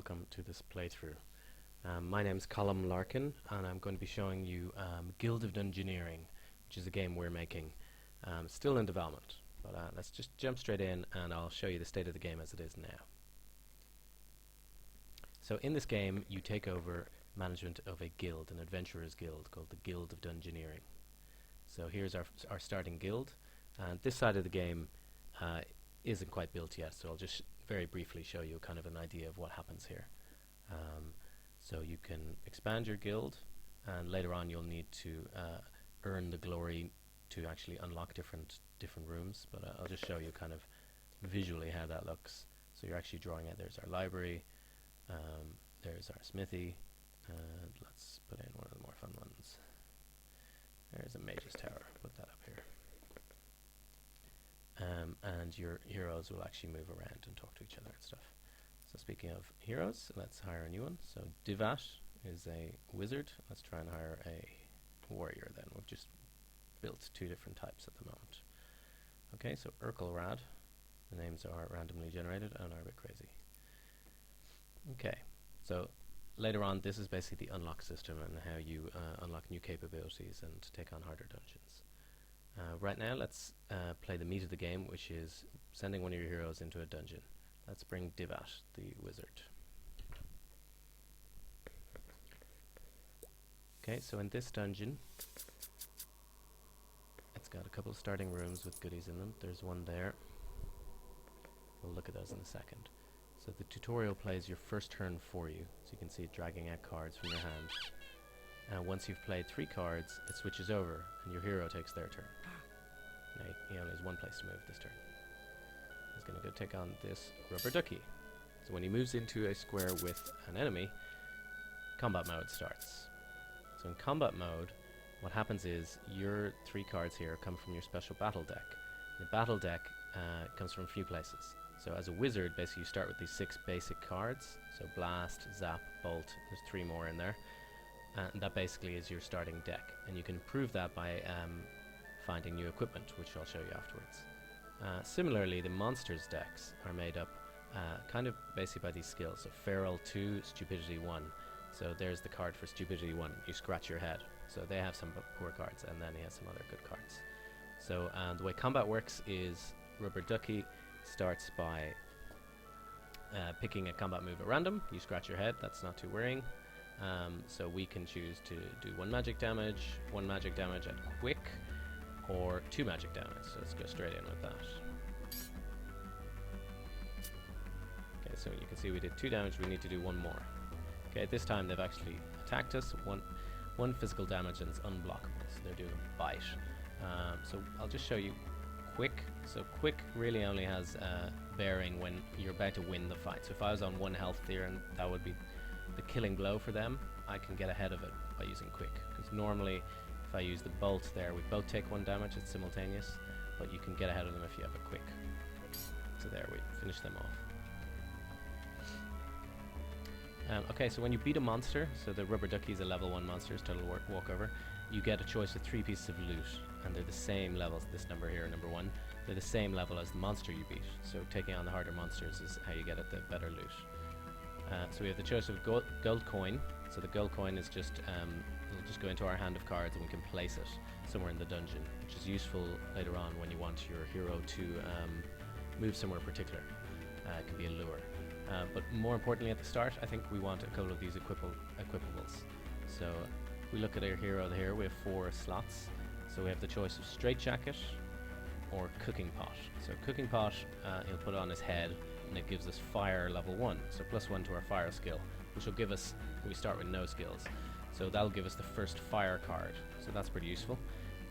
welcome to this playthrough. My name's Colm Larkin, and I'm going to be showing you Guild of Dungeoneering, which is a game we're making. Still in development, but let's just jump straight in and I'll show you the state of the game as it is now. So in this game, you take over management of a guild, an adventurers guild called the Guild of Dungeoneering. So here's our starting guild, and this side of the game isn't quite built yet, so I'll just very briefly show you kind of an idea of what happens here. So you can expand your guild, and later on you'll need to earn the glory to actually unlock different rooms, but I'll just show you kind of visually how that looks. So you're actually drawing out, there's our library, there's our smithy, and let's put in one of the more fun ones. There's a mage's tower, put that up here. And your heroes will actually move around and talk to each other and stuff. So speaking of heroes, let's hire a new one. So Divat is a wizard. Let's try and hire a warrior then. We've just built two different types at the moment. Okay, so Urkelrad. The names are randomly generated and are a bit crazy. Okay, so later on this is basically the unlock system and how you unlock new capabilities and take on harder dungeons. Right now let's play the meat of the game, which is sending one of your heroes into a dungeon. Let's bring Divat, the wizard. Okay, so in this dungeon, it's got a couple of starting rooms with goodies in them. There's one there. We'll look at those in a second. So the tutorial plays your first turn for you. So you can see it dragging out cards from your hand. And once you've played 3 cards, it switches over, and your hero takes their turn. Now he only has one place to move this turn. He's going to go take on this rubber ducky. So when he moves into a square with an enemy, combat mode starts. So in combat mode, what happens is your 3 cards here come from your special battle deck. The battle deck comes from a few places. So as a wizard, basically you start with these 6 basic cards. So blast, zap, bolt, there's 3 more in there. And that basically is your starting deck. And you can improve that by finding new equipment, which I'll show you afterwards. Similarly, the monsters decks are made up kind of basically by these skills. So Feral 2, Stupidity 1. So there's the card for Stupidity 1. You scratch your head. So they have some poor cards, and then he has some other good cards. So the way combat works is Rubber Ducky starts by picking a combat move at random. You scratch your head, that's not too worrying. So we can choose to do 1 magic damage at quick, or 2 magic damage. So let's go straight in with that. Okay, so you can see we did 2 damage, we need to do 1 more. Okay, this time they've actually attacked us. One physical damage and it's unblockable, so they're doing a bite. So I'll just show you quick. So quick really only has bearing when you're about to win the fight. So if I was on 1 health there, and that would be the killing blow for them, I can get ahead of it by using quick. Because normally, if I use the bolt there, we both take 1 damage, it's simultaneous, but you can get ahead of them if you have a quick. So there, we finish them off. Okay, so when you beat a monster, so the Rubber Ducky is a level 1 monster, it's total walkover, you get a choice of 3 pieces of loot, and they're the same levels, this number here, number 1, they're the same level as the monster you beat. So taking on the harder monsters is how you get at the better loot. So we have the choice of gold coin. So the gold coin is just it'll just go into our hand of cards, and we can place it somewhere in the dungeon, which is useful later on when you want your hero to move somewhere particular. It can be a lure. But more importantly at the start, I think we want a couple of these equipables. So we look at our hero here, we have 4 slots. So we have the choice of straitjacket or cooking pot. So cooking pot, he'll put it on his head, and it gives us fire level 1, so +1 to our fire skill, which will give us, we start with no skills, so that'll give us the first fire card, so that's pretty useful.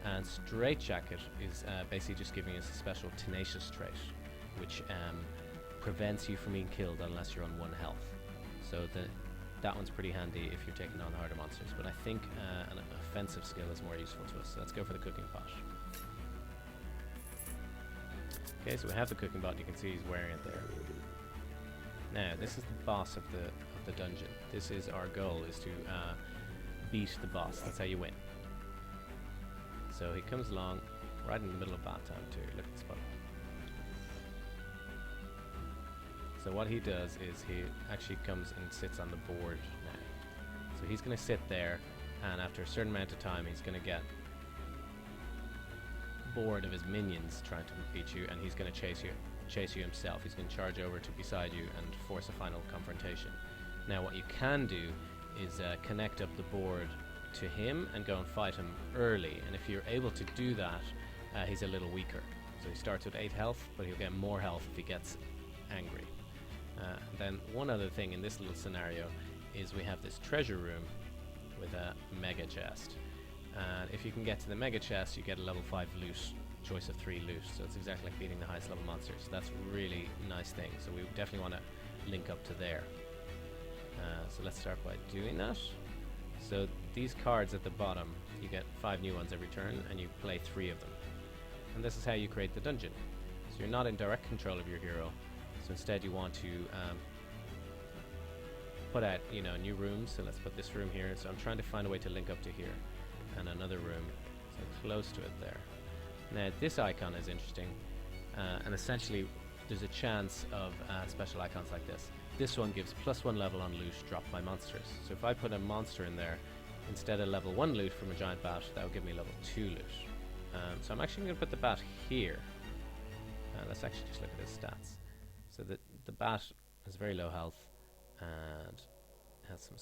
And straitjacket is basically just giving us a special tenacious trait, which prevents you from being killed unless you're on 1 health. So that one's pretty handy if you're taking on harder monsters, but I think an offensive skill is more useful to us, so let's go for the cooking pot. Okay, so we have the cooking pot, you can see he's wearing it there. Now, this is the boss of the dungeon. This is our goal, is to beat the boss. That's how you win. So he comes along right in the middle of bath time too. Look at the spot. So what he does is he actually comes and sits on the board now. So he's going to sit there, and after a certain amount of time he's going to get bored of his minions trying to beat you, and he's going to chase you himself. He's going to charge over to beside you and force a final confrontation. Now what you can do is connect up the board to him and go and fight him early, and if you're able to do that, he's a little weaker. So he starts with 8 health, but he'll get more health if he gets angry. Then one other thing in this little scenario is we have this treasure room with a mega chest, and if you can get to the mega chest you get a level 5 loot, choice of 3 loot, so it's exactly like beating the highest level monsters. So that's a really nice thing, so we definitely want to link up to there. So let's start by doing that. So these cards at the bottom, you get 5 new ones every turn, and you play 3 of them, and this is how you create the dungeon. So you're not in direct control of your hero, so instead you want to put out new rooms. So let's put this room here. So I'm trying to find a way to link up to here, and another room so close to it there. Now this icon is interesting, and essentially there's a chance of special icons like this. This one gives +1 level on loot dropped by monsters. So if I put a monster in there, instead of level 1 loot from a giant bat, that would give me level 2 loot. So I'm actually going to put the bat here. Let's actually just look at his stats. So the bat has very low health and has some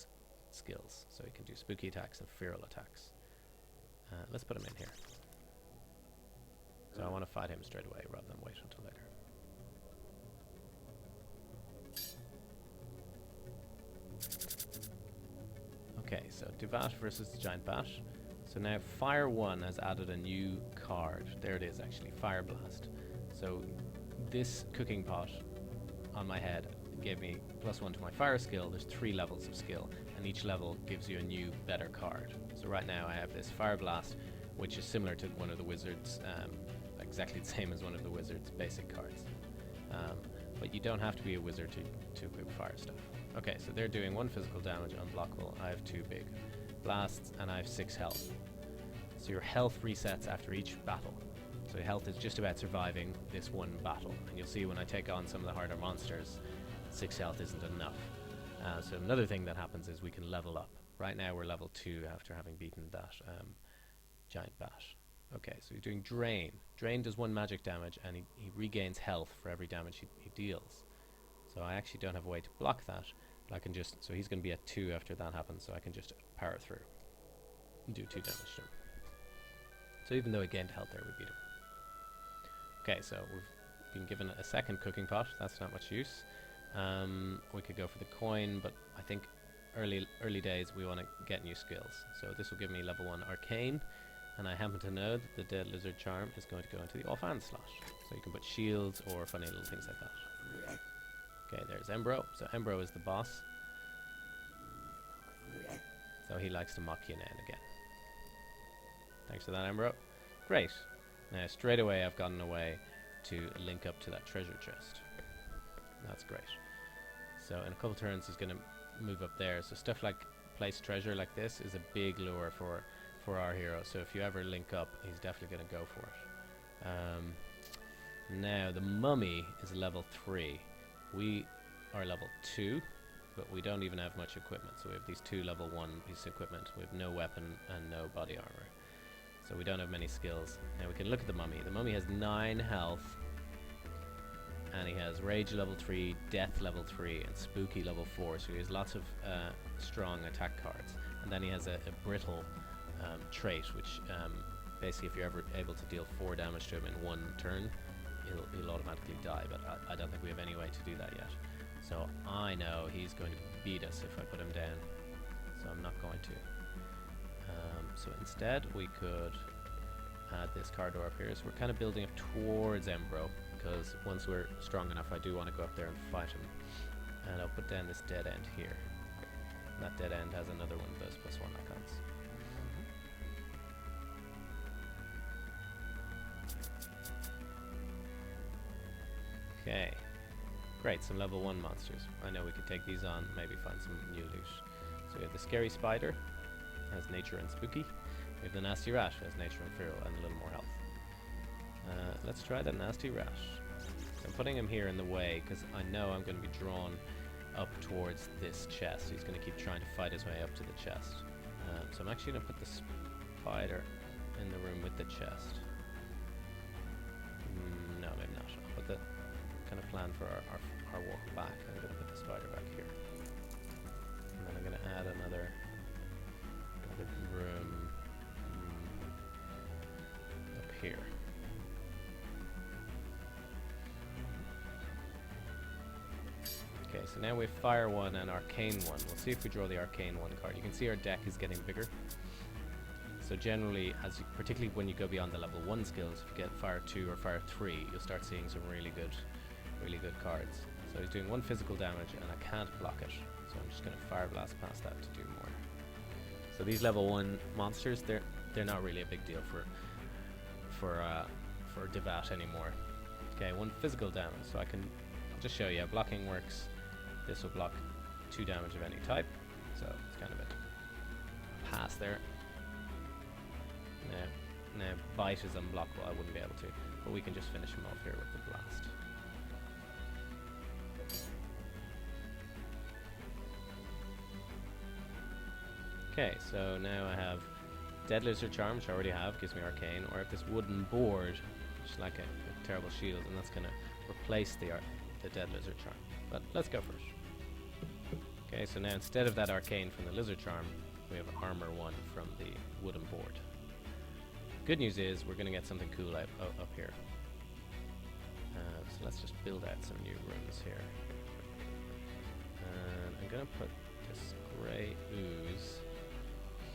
skills. So he can do spooky attacks and feral attacks. Let's put him in here. So I want to fight him straight away rather than wait until later. Okay, so Divat versus the giant bat. So now Fire 1 has added a new card. There it is actually, Fire Blast. So this cooking pot on my head gave me +1 to my fire skill. There's 3 levels of skill, and each level gives you a new, better card. So right now I have this Fire Blast, which is similar to one of the wizards, exactly the same as one of the wizard's basic cards. But you don't have to be a wizard to equip fire stuff. Okay, so they're doing 1 physical damage, unblockable. I have 2 big blasts, and I have 6 health. So your health resets after each battle. So your health is just about surviving this one battle. And you'll see when I take on some of the harder monsters, 6 health isn't enough. So another thing that happens is we can level up. Right now we're level 2 after having beaten that giant bat. Okay, so he's doing Drain. Drain does 1 magic damage, and he regains health for every damage he deals. So I actually don't have a way to block that, but I can just, so he's going to be at 2 after that happens, so I can just power through and do 2 damage to him. So even though he gained health there, we beat him. Okay, so we've been given a second cooking pot. That's not much use. We could go for the coin, but I think early days we want to get new skills. So this will give me level 1 arcane, and I happen to know that the dead lizard charm is going to go into the offhand slot. So you can put shields or funny little things like that. Okay, there's Embro. So Embro is the boss. So he likes to mock you now and again. Thanks for that, Embro. Great. Now straight away I've gotten a way to link up to that treasure chest. That's great. So in a couple turns he's going to move up there. So stuff like place treasure like this is a big lure for our hero. So if you ever link up, he's definitely going to go for it. Now the mummy is level 3. We are level 2, but we don't even have much equipment. So we have these 2 level 1 pieces of equipment. We have no weapon and no body armor. So we don't have many skills. Now we can look at the mummy. The mummy has 9 health, and he has rage level 3, death level 3, and spooky level 4. So he has lots of strong attack cards. And then he has a brittle trait, which basically if you're ever able to deal 4 damage to him in 1 turn, he'll automatically die, but I don't think we have any way to do that yet. So I know he's going to beat us if I put him down, so I'm not going to. So instead we could add this card door up here. So we're kind of building up towards Embro, because once we're strong enough I do want to go up there and fight him. And I'll put down this dead end here. And that dead end has another one of those +1 icons. Okay, great, some level 1 monsters. I know we could take these on, maybe find some new loot. So we have the scary spider, has nature and spooky. We have the nasty rat, has nature and feral and a little more health. Let's try the nasty rat. So I'm putting him here in the way because I know I'm going to be drawn up towards this chest. He's going to keep trying to fight his way up to the chest. So I'm actually going to put the spider in the room with the chest. No, maybe not. I'll put the kind of plan for our walk back. I'm going to put the spider back here. And then I'm going to add another room up here. Okay, so now we have Fire 1 and Arcane 1. We'll see if we draw the Arcane 1 card. You can see our deck is getting bigger. So generally, particularly when you go beyond the level 1 skills, if you get Fire 2 or Fire 3, you'll start seeing some really good cards. So he's doing 1 physical damage and I can't block it. So I'm just going to Fire Blast past that to do more. So these level 1 monsters, they're not really a big deal for Divat anymore. Okay, 1 physical damage. So I'll just show you how blocking works. This will block 2 damage of any type, so it's kind of a pass there. Now bite is unblockable, I wouldn't be able to, but we can just finish him off here with the blast. Okay, so now I have Dead Lizard Charm, which I already have, gives me Arcane, or I have this wooden board, which is like a terrible shield, and that's going to replace the Dead Lizard Charm. But let's go first. Okay, so now instead of that Arcane from the Lizard Charm, we have Armor 1 from the wooden board. Good news is we're going to get something cool up here. So let's just build out some new rooms here. And I'm going to put this grey ooze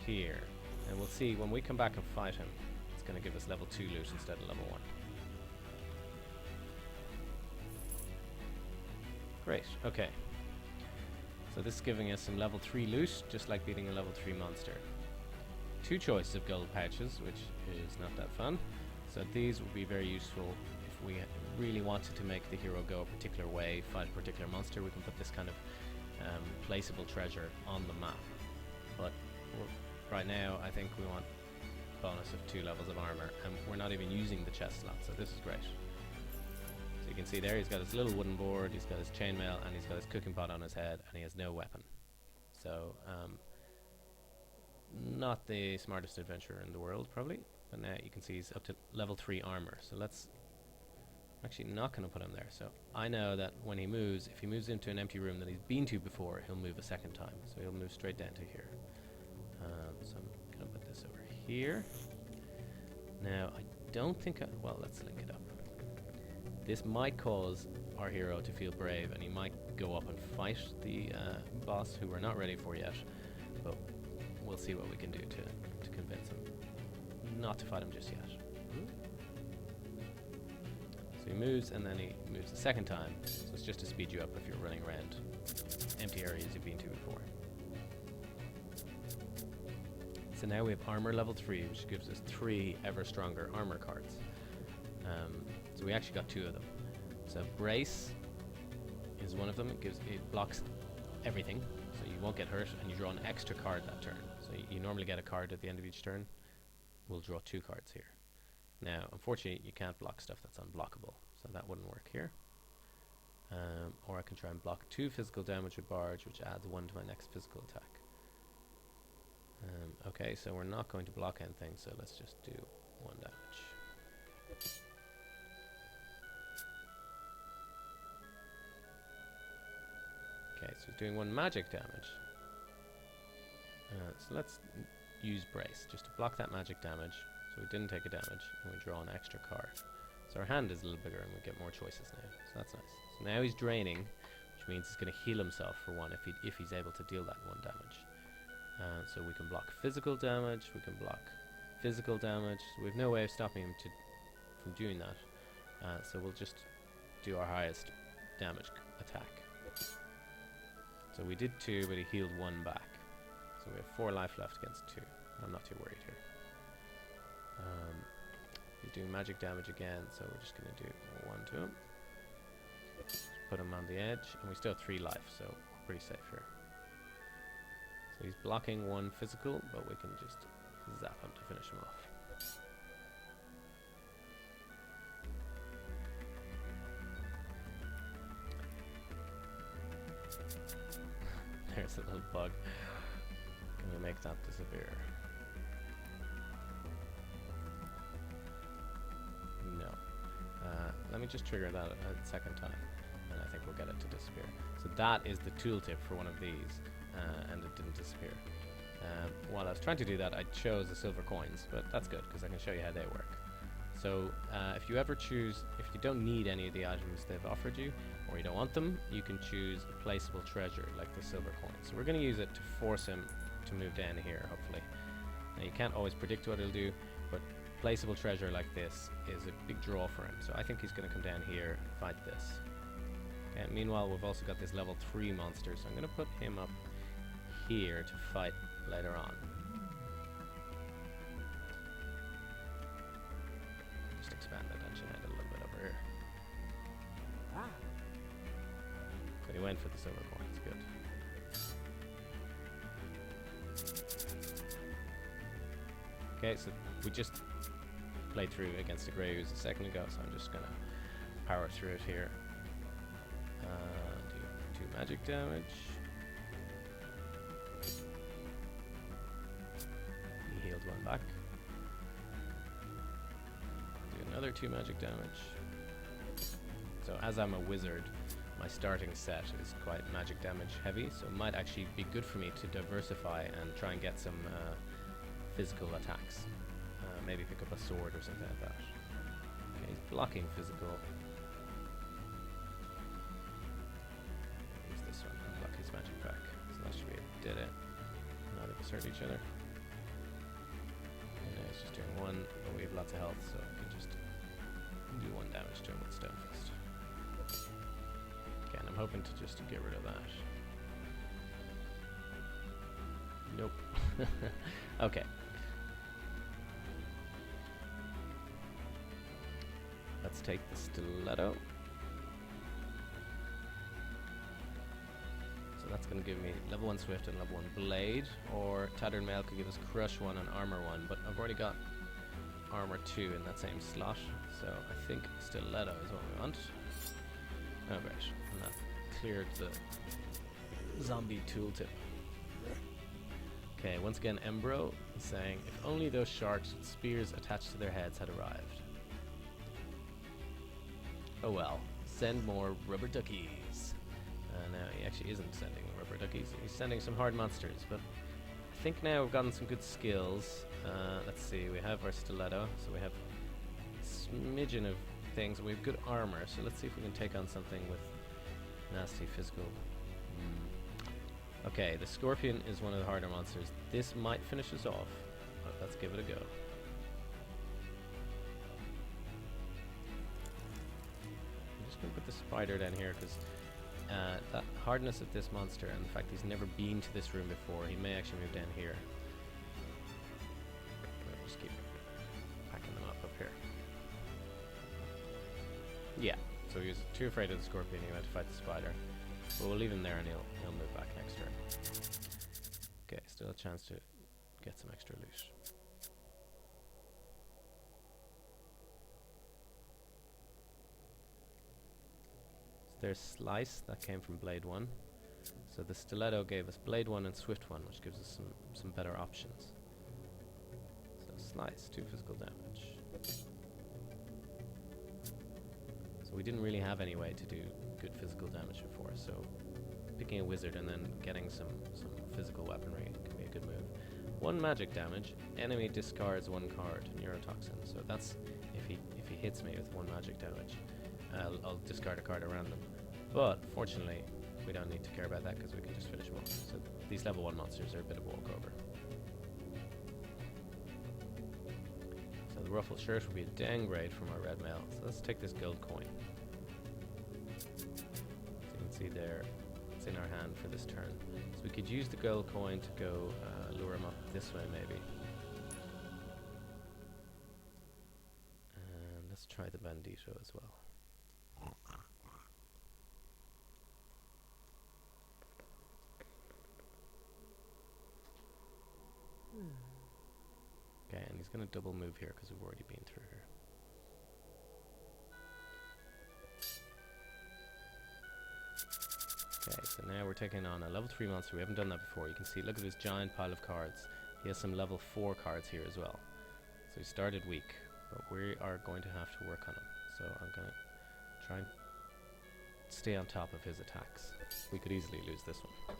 here. And we'll see when we come back and fight him, it's going to give us level 2 loot instead of level 1. Great, okay. So this is giving us some level 3 loot, just like beating a level 3 monster. 2 choices of gold pouches, which is not that fun. So these would be very useful if we really wanted to make the hero go a particular way, fight a particular monster. We can put this kind of placeable treasure on the map. But right now, I think we want bonus of 2 levels of armor, and we're not even using the chest slot, so this is great. So you can see there, he's got his little wooden board, he's got his chainmail, and he's got his cooking pot on his head, and he has no weapon. So, not the smartest adventurer in the world, probably, but now you can see he's up to level 3 armor. So I'm actually not going to put him there. So I know that when he moves, if he moves into an empty room that he's been to before, he'll move a second time. So he'll move straight down to here. So I'm going to put this over here. Now, I don't think well, let's link it up. This might cause our hero to feel brave, and he might go up and fight the boss, who we're not ready for yet, but we'll see what we can do to convince him not to fight him just yet. So he moves, and then he moves a second time, so it's just to speed you up if you're running around empty areas you've been to before. So now we have armor level 3, which gives us 3 ever stronger armor cards. So we actually got 2 of them. So brace is one of them. It blocks everything, so you won't get hurt, and you draw an extra card that turn. So you normally get a card at the end of each turn. We'll draw 2 cards here. Now, unfortunately, you can't block stuff that's unblockable, so that wouldn't work here. Or I can try and block 2 physical damage with Barge, which adds 1 to my next physical attack. Okay, so we're not going to block anything, so let's just do 1 damage. Okay, so he's doing 1 magic damage. So let's use Brace, just to block that magic damage, so we didn't take a damage, and we draw an extra card. So our hand is a little bigger, and we get more choices now, so that's nice. So now he's draining, which means he's going to heal himself for 1 if he's able to deal that 1 damage. So we can block physical damage, we can block physical damage, so we have no way of stopping him from doing that. So we'll just do our highest damage attack. So we did 2, but he healed 1 back. So we have 4 life left against 2. I'm not too worried here. He's doing magic damage again, so we're just going to do 1 to him. Put him on the edge, and we still have 3 life, so we're pretty safe here. So he's blocking 1 physical, but we can just zap him to finish him off. There's a little bug. Can we make that disappear? No. Let me just trigger that a second time, and I think we'll get it to disappear. So that is the tooltip for one of these, and it didn't disappear. While I was trying to do that, I chose the silver coins, but that's good because I can show you how they work. So if you ever choose, if you don't need any of the items they've offered you, or you don't want them, you can choose a placeable treasure like the silver coin. So we're going to use it to force him to move down here, hopefully. Now you can't always predict what he'll do, but placeable treasure like this is a big draw for him. So I think he's going to come down here and fight this. Okay, meanwhile, we've also got this level 3 monster, so I'm going to put him up here to fight later on. Just expand the dungeon out a little bit over here. But he went for the silver coins, good. Okay, so we just played through against the Grey Ooze a second ago, so I'm just gonna power through it here. Do 2 magic damage. He healed 1 back. Do another 2 magic damage. So as I'm a wizard, my starting set is quite magic damage heavy, so it might actually be good for me to diversify and try and get some physical attacks. Maybe pick up a sword or something like that. Okay, he's blocking physical. Use this one and block his magic back. So that should be it. Did it. Now they can hurt each other. And now he's just doing 1, but we have lots of health, so I can just do 1 damage to him with Stone Fist. Okay, and I'm hoping to just get rid of that. Nope. Okay. Let's take the stiletto. So that's going to give me level 1 swift and level 1 blade, or tattered mail could give us crush 1 and armor 1, but I've already got armor 2 in that same slot, so I think stiletto is what we want. Oh great, and that cleared the zombie tooltip. Okay, once again Embro is saying, if only those sharks with spears attached to their heads had arrived. Oh well, send more rubber duckies. No, he actually isn't sending rubber duckies, he's sending some hard monsters, but I think now we've gotten some good skills. Let's see, we have our stiletto, so we have a smidgen of things, and we have good armor, so let's see if we can take on something with nasty physical. Okay, the scorpion is one of the harder monsters. This might finish us off, but let's give it a go. I'm just going to put the spider down here because that hardness of this monster and the fact he's never been to this room before, he may actually move down here. I'll just keep packing them up here. Yeah, so he was too afraid of the scorpion, he went to fight the spider. But we'll leave him there and he'll move back next turn. Okay, still a chance to get some extra loot. So there's Slice, that came from Blade 1. So the Stiletto gave us Blade 1 and Swift 1, which gives us some better options. So Slice, 2 physical damage. So we didn't really have any way to do good physical damage before, so picking a wizard and then getting some physical weaponry can be a good move. 1 magic damage, enemy discards 1 card, Neurotoxin. So that's if he hits me with 1 magic damage, I'll discard a card at random. But fortunately, we don't need to care about that because we can just finish him off. So these level 1 monsters are a bit of walkover. So the ruffled shirt will be a downgrade from our red mail. So let's take this gold coin. See there, it's in our hand for this turn. So we could use the gold coin to go lure him up this way maybe. And let's try the Bandito as well. Okay, and he's going to double move here because we've already been through here. Okay, so now we're taking on a level 3 monster. We haven't done that before. You can see, look at his giant pile of cards. He has some level 4 cards here as well. So he started weak, but we are going to have to work on him. So I'm going to try and stay on top of his attacks. We could easily lose this one.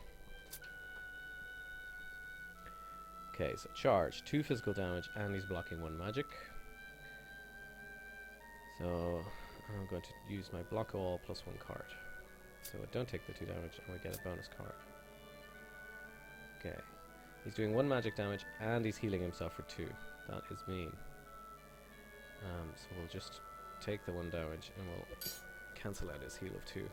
Okay, so charge, 2 physical damage, and he's blocking 1 magic. So I'm going to use my block all plus 1 card. So I don't take the 2 damage, and we get a bonus card. Okay, he's doing 1 magic damage, and he's healing himself for 2. That is mean. So we'll just take the 1 damage, and we'll cancel out his heal of 2.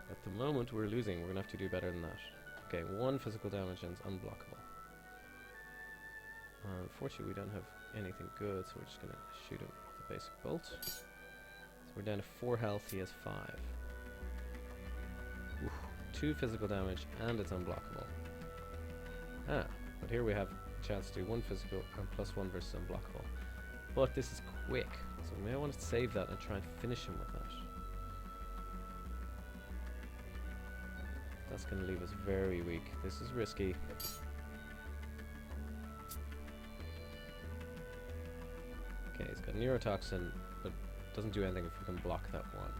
At the moment, we're losing. We're going to have to do better than that. Okay, 1 physical damage, and it's unblockable. Unfortunately, we don't have anything good, so we're just going to shoot him with a basic bolt. So we're down to 4 health, he has 5. Oof. 2 physical damage, and it's unblockable. Ah, but here we have a chance to do 1 physical and plus 1 versus unblockable. But this is quick, so we may want to save that and try and finish him with that. That's going to leave us very weak. This is risky. Okay, he's got neurotoxin, but doesn't do anything if we can block that 1.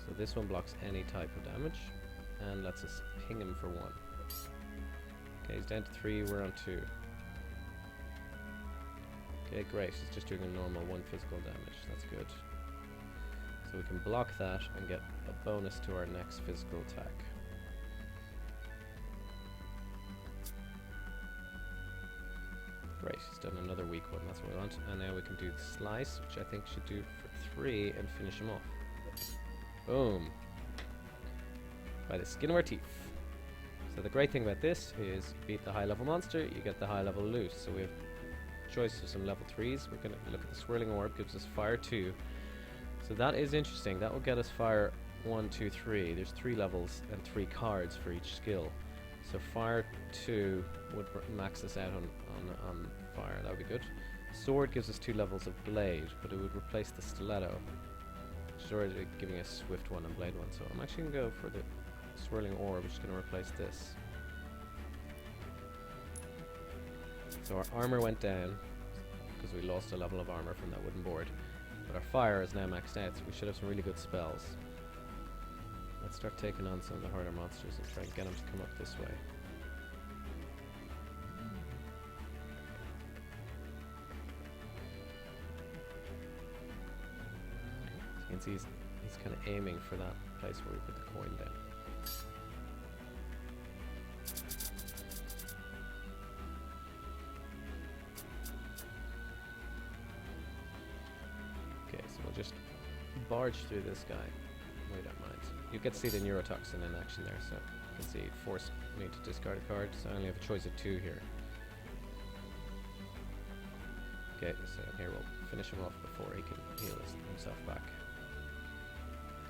So this one blocks any type of damage and lets us ping him for 1. Okay, he's down to 3, we're on 2. Okay, great, he's just doing a normal 1 physical damage, that's good. So we can block that and get a bonus to our next physical attack. Great, he's done another weak one, that's what we want. And now we can do the slice, which I think should do for 3 and finish him off. Boom. By the skin of our teeth. So the great thing about this is you beat the high level monster, you get the high level loot. So we have choice of some level 3s. We're going to look at the swirling orb, gives us fire 2. So that is interesting. That will get us fire 1, 2, 3. There's 3 levels and 3 cards for each skill. So fire 2 would max us out on fire. That would be good. Sword gives us 2 levels of blade, but it would replace the stiletto, which is already giving us swift 1 and blade 1. So I'm actually going to go for the swirling orb, which is going to replace this. So our armor went down because we lost a level of armor from that wooden board, but our fire is now maxed out, so we should have some really good spells. Let's start taking on some of the harder monsters and try and get them to come up this way. So you can see he's kind of aiming for that place where we put the coin down. Okay, so we'll just barge through this guy. We don't mind. You get to see the neurotoxin in action there, so you can see it forced me to discard a card, so I only have a choice of 2 here. Okay, so here we'll finish him off before he can heal himself back.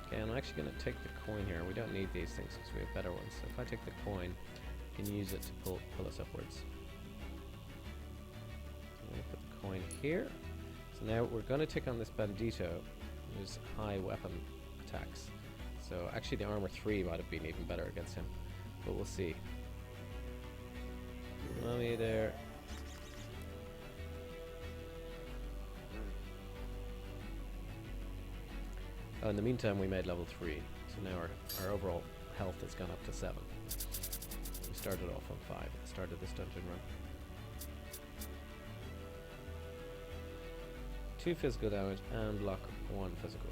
Okay, I'm actually going to take the coin here. We don't need these things because we have better ones. So if I take the coin, I can use it to pull us upwards. I'm going to put the coin here. So now we're going to take on this Bandito, who's high weapon attacks. So actually the armor 3 might have been even better against him, but we'll see. Mommy there. Oh, in the meantime we made level 3, so now our overall health has gone up to 7. We started off on 5 at the start of this dungeon run. 2 physical damage and block 1 physical.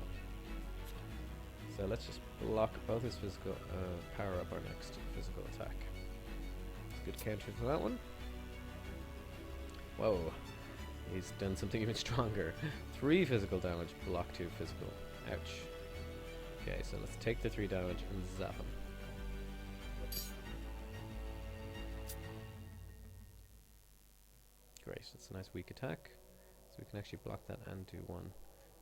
So let's just block both his physical, power up our next physical attack. Good counter to that one. Whoa, he's done something even stronger. 3 physical damage, block 2 physical. Ouch. Okay, so let's take the 3 damage and zap him. Great, that's a nice weak attack. So we can actually block that and do 1.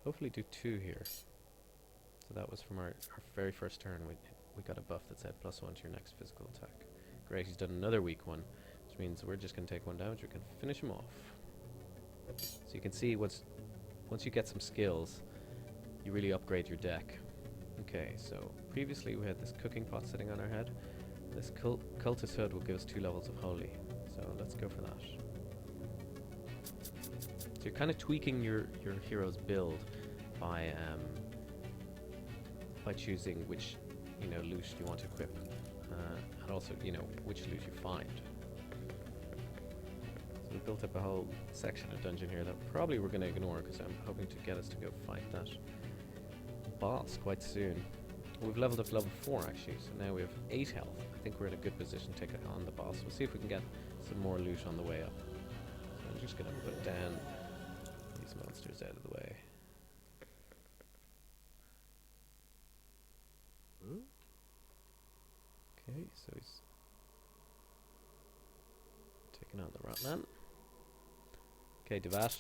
Hopefully do 2 here. So that was from our very first turn. We got a buff that said +1 to your next physical attack. Great, he's done another weak one, which means we're just going to take 1 damage. We can finish him off. So you can see once you get some skills, you really upgrade your deck. Okay, so previously we had this cooking pot sitting on our head. This cultist hood will give us 2 levels of holy. So let's go for that. So you're kind of tweaking your hero's build by choosing which loot you want to equip, and also which loot you find. So we built up a whole section of dungeon here that probably we're going to ignore because I'm hoping to get us to go fight that boss quite soon. We've leveled up to level 4 actually, so now we have 8 health. I think we're in a good position to take on the boss. We'll see if we can get some more loot on the way up. So I'm just going to put down these monsters out of the way. Okay, so he's taking on the Ratman. Okay, Divat.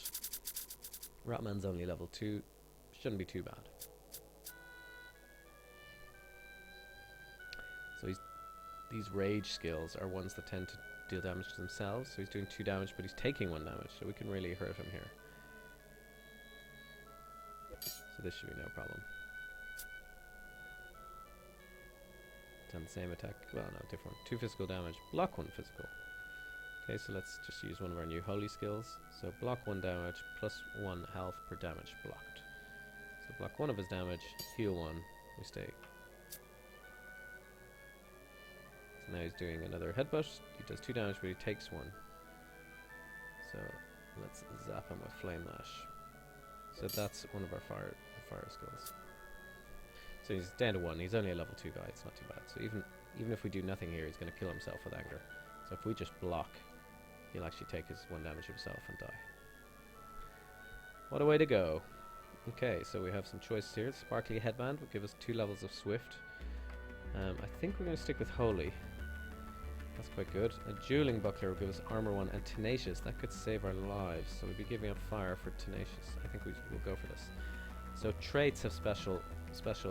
Ratman's only level 2. Shouldn't be too bad. So these rage skills are ones that tend to deal damage to themselves. So he's doing 2 damage, but he's taking 1 damage, so we can really hurt him here. So this should be no problem. Done the same attack. Well, no, different. 2 physical damage. Block 1 physical. Okay, so let's just use one of our new holy skills. So block 1 damage, plus 1 health per damage blocked. So block 1 of his damage, heal 1, we stay. So now he's doing another headbutt. He does 2 damage, but he takes 1. So let's zap him with Flame Lash. So that's one of our fire skills. So he's down to 1. He's only a level 2 guy. It's not too bad. So even if we do nothing here, he's going to kill himself with anger. So if we just block, he'll actually take his 1 damage himself and die. What a way to go. Okay, so we have some choices here. Sparkly Headband will give us 2 levels of Swift. I think we're going to stick with Holy. That's quite good. A Dueling Buckler will give us Armor 1 and Tenacious. That could save our lives. So we'll be giving up fire for Tenacious. I think we'll go for this. So traits have special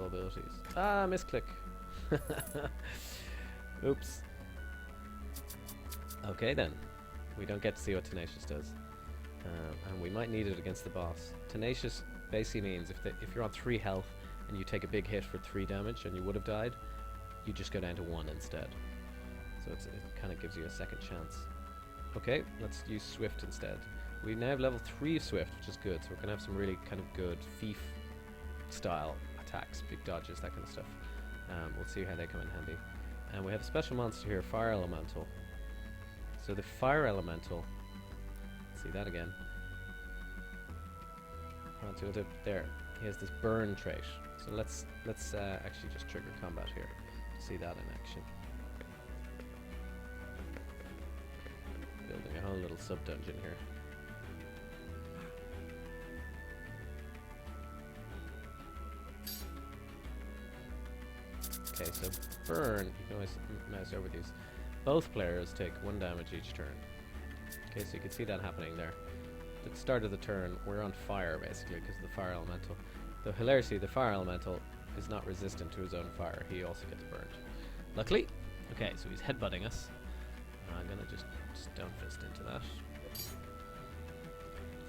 abilities. Ah, misclick. Oops. Okay then. We don't get to see what Tenacious does. And we might need it against the boss. Tenacious basically means if you're on 3 health and you take a big hit for 3 damage and you would have died, you just go down to 1 instead. So it kind of gives you a second chance. Okay, let's use Swift instead. We now have level 3 Swift, which is good. So we're going to have some really kind of good thief style attacks, big dodges, that kind of stuff. We'll see how they come in handy. And we have a special monster here, Fire Elemental. So the Fire Elemental, see that again. There, he has this burn trait. So let's actually just trigger combat here to see that in action. Building a whole little sub-dungeon here. Okay, so burn, you can always mouse over these. Both players take 1 damage each turn. Okay, so you can see that happening there. At the start of the turn, we're on fire basically because of the fire elemental. Though hilariously, the fire elemental is not resistant to his own fire. He also gets burned. Luckily. Okay, so he's headbutting us. I'm gonna just stone fist into that.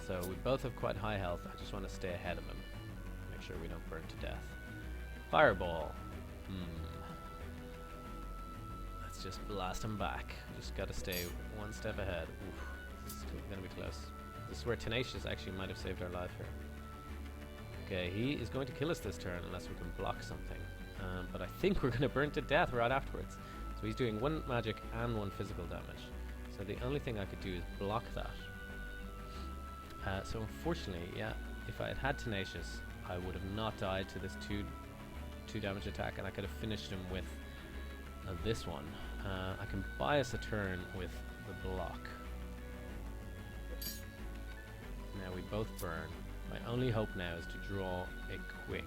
So we both have quite high health. I just want to stay ahead of him. Make sure we don't burn to death. Fireball. Let's just blast him back. Just gotta stay 1 step ahead. Oof, this is gonna be close. This is where Tenacious actually might have saved our life here. Okay, he is going to kill us this turn unless we can block something. But I think we're gonna burn to death right afterwards. So he's doing 1 magic and 1 physical damage. So the only thing I could do is block that. So unfortunately, yeah, if I had had Tenacious, I would have not died to this 2 damage attack, and I could have finished him with this one. I can bias a turn with the block. Now we both burn. My only hope now is to draw a quick.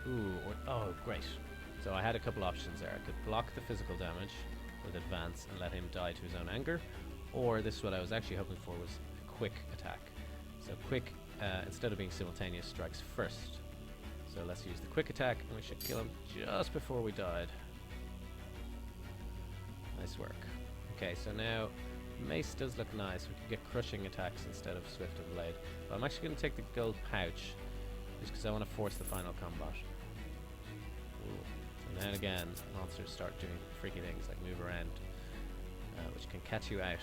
Ooh, oh great. So I had a couple options there. I could block the physical damage with advance and let him die to his own anger, or this is what I was actually hoping for, was a quick attack. So quick, instead of being simultaneous, strikes first. So let's use the quick attack, and we should kill him just before we died. Nice work. Okay, so now Mace does look nice. We can get crushing attacks instead of Swift and Blade. But I'm actually going to take the gold pouch just because I want to force the final combat. Ooh. And then again, monsters start doing freaky things like move around, which can catch you out.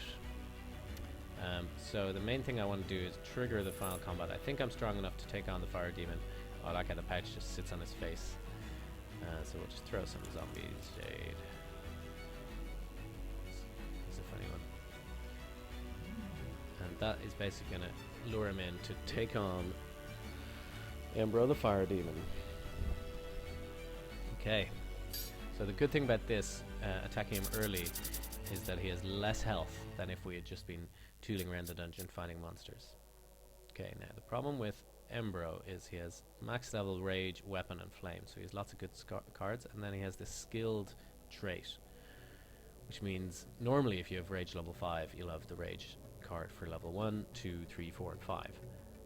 So the main thing I want to do is trigger the final combat. I think I'm strong enough to take on the fire demon. Oh, that guy, the pouch just sits on his face. So we'll just throw some zombies. Jade. It's a funny one. And that is basically going to lure him in to take on Embro the fire demon. Okay. So the good thing about this, attacking him early, is that he has less health than if we had just been tooling around the dungeon finding monsters. Okay, now the problem with Embro is he has max level rage, weapon and flame, so he has lots of good cards, and then he has this skilled trait, which means normally if you have rage level 5 you'll have the rage card for level 1, 2, 3, 4 and 5,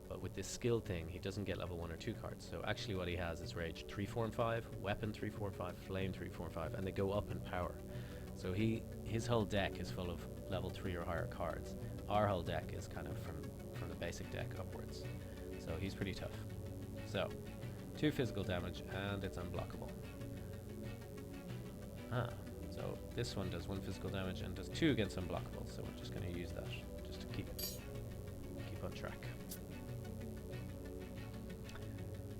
but with this skill thing he doesn't get level 1 or 2 cards, so actually what he has is rage 3, 4 and 5, weapon 3, 4 and 5, flame 3, 4 and 5, and they go up in power. So his whole deck is full of level 3 or higher cards. Our whole deck is kind of from the basic deck upwards. So he's pretty tough. So 2 physical damage and it's unblockable. So this one does 1 physical damage and does 2 against unblockable. So we're just going to use that just to keep on track.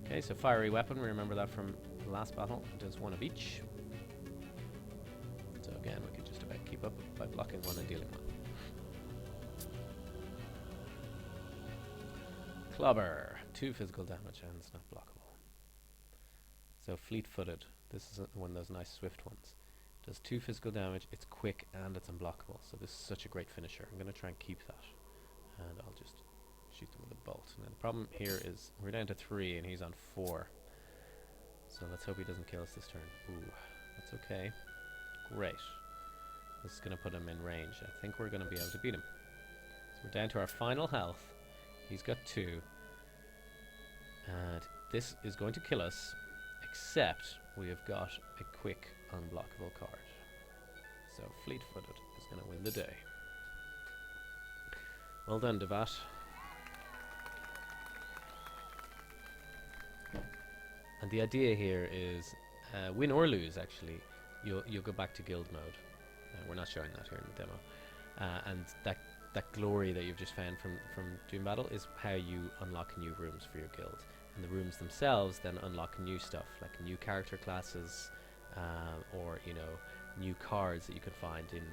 Okay, so fiery weapon, we remember that from the last battle. It does 1 of each. So again, we could just about keep up by blocking 1 and dealing 1. Clobber, 2 physical damage and it's not blockable. So fleet-footed, this is one of those nice swift ones. Does 2 physical damage, it's quick and it's unblockable. So this is such a great finisher. I'm going to try and keep that. And I'll just shoot them with a bolt. Now the problem here is we're down to 3 and he's on 4. So let's hope he doesn't kill us this turn. Ooh, that's okay. Great. This is going to put him in range. I think we're going to be able to beat him. So we're down to our final health. He's got 2. And this is going to kill us, except we have got a quick unblockable card. So fleet-footed is going to win the day. Well done, Divat. And the idea here is, win or lose actually, you'll go back to guild mode. We're not showing that here in the demo. And that glory that you've just found from doing battle is how you unlock new rooms for your guild. And the rooms themselves then unlock new stuff, like new character classes, or new cards that you can find in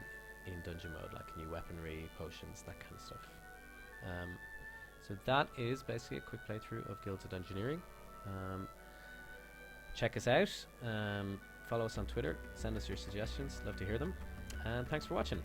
dungeon mode, like new weaponry, potions, that kind of stuff. So that is basically a quick playthrough of Guilds of Dungeoneering. Check us out, follow us on Twitter, send us your suggestions, love to hear them, and thanks for watching.